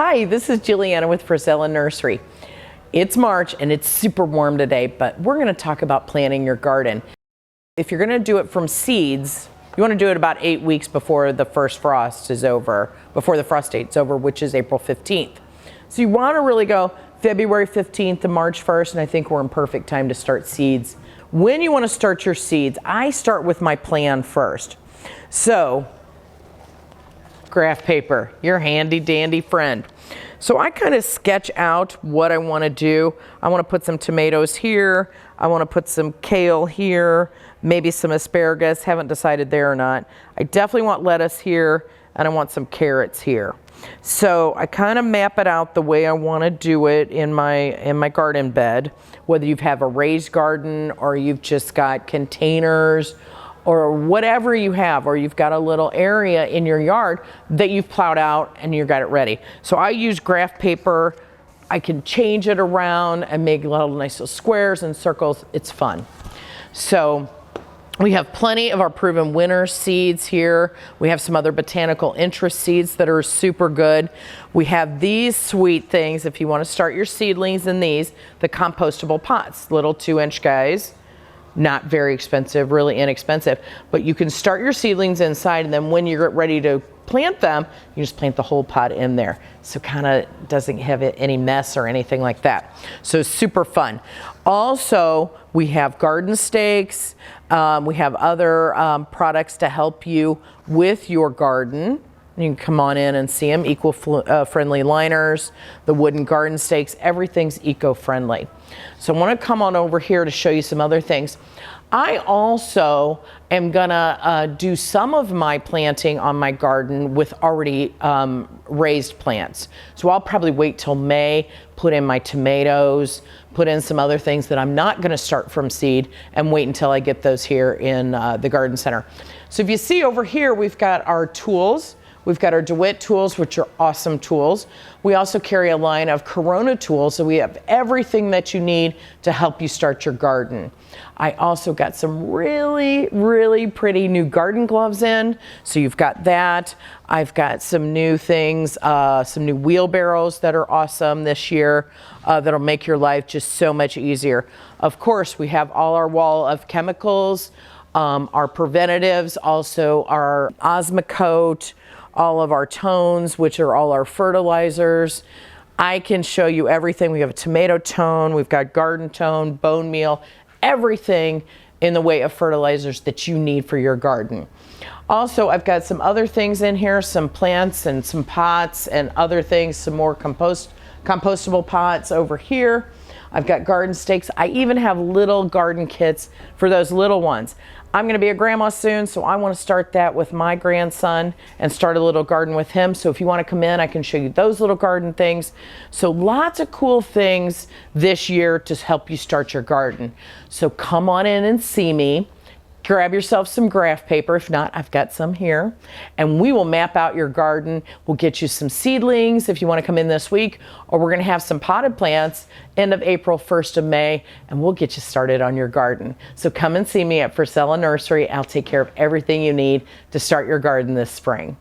Hi, this is Juliana with Frisella Nursery. It's March and it's super warm today, but we're going to talk about planting your garden. If you're going to do it from seeds, you want to do it about 8 weeks before the first frost is over, before the frost date's over, which is April 15th. So you want to really go February 15th to March 1st, and I think we're in perfect time to start seeds. When you want to start your seeds, I start with my plan first. So, graph paper, your handy dandy friend. So I kind of sketch out what I want to do. I want to put some tomatoes here. I want to put some kale here, maybe some asparagus. Haven't decided there or not. I definitely want lettuce here, and I want some carrots here. So I kind of map it out the way I want to do it in my garden bed, whether you have a raised garden or you've just got containers or whatever you have, or you've got a little area in your yard that you've plowed out and you've got it ready. So I use graph paper. I can change it around and make little nice little squares and circles. It's fun. So we have plenty of our proven winter seeds here. We have some other botanical interest seeds that are super good. We have these sweet things if you want to start your seedlings in these, the compostable pots, little 2-inch guys. Not very expensive, really inexpensive, but you can start your seedlings inside, and then when you're ready to plant them, you just plant the whole pot in there. So kind of doesn't have any mess or anything like that. So super fun. Also, we have garden stakes. We have other products to help you with your garden. You can come on in and see them. Eco-friendly liners, the wooden garden stakes, everything's eco-friendly. So I want to come on over here to show you some other things. I also am gonna do some of my planting on my garden with already raised plants. So I'll probably wait till May, put in my tomatoes, put in some other things that I'm not gonna start from seed, and wait until I get those here in the garden center. So if you see over here, we've got our tools. We've got our DeWitt tools, which are awesome tools. We also carry a line of Corona tools, so we have everything that you need to help you start your garden. I also got some really, really pretty new garden gloves in, so you've got that. I've got some new things, some new wheelbarrows that are awesome this year that'll make your life just so much easier. Of course, we have all our wall of chemicals, our preventatives, also our Osmocote, all of our tones, which are all our fertilizers. I can show you everything. We have a tomato tone, we've got garden tone, bone meal, everything in the way of fertilizers that you need for your garden. Also, I've got some other things in here, some plants and some pots and other things, some more compostable pots over here. I've got garden stakes. I even have little garden kits for those little ones. I'm going to be a grandma soon, so I want to start that with my grandson and start a little garden with him. So if you want to come in, I can show you those little garden things. So lots of cool things this year to help you start your garden. So come on in and see me. Grab yourself some graph paper. If not, I've got some here. And we will map out your garden. We'll get you some seedlings if you want to come in this week, or we're going to have some potted plants end of April, 1st of May, and we'll get you started on your garden. So come and see me at Frisella Nursery. I'll take care of everything you need to start your garden this spring.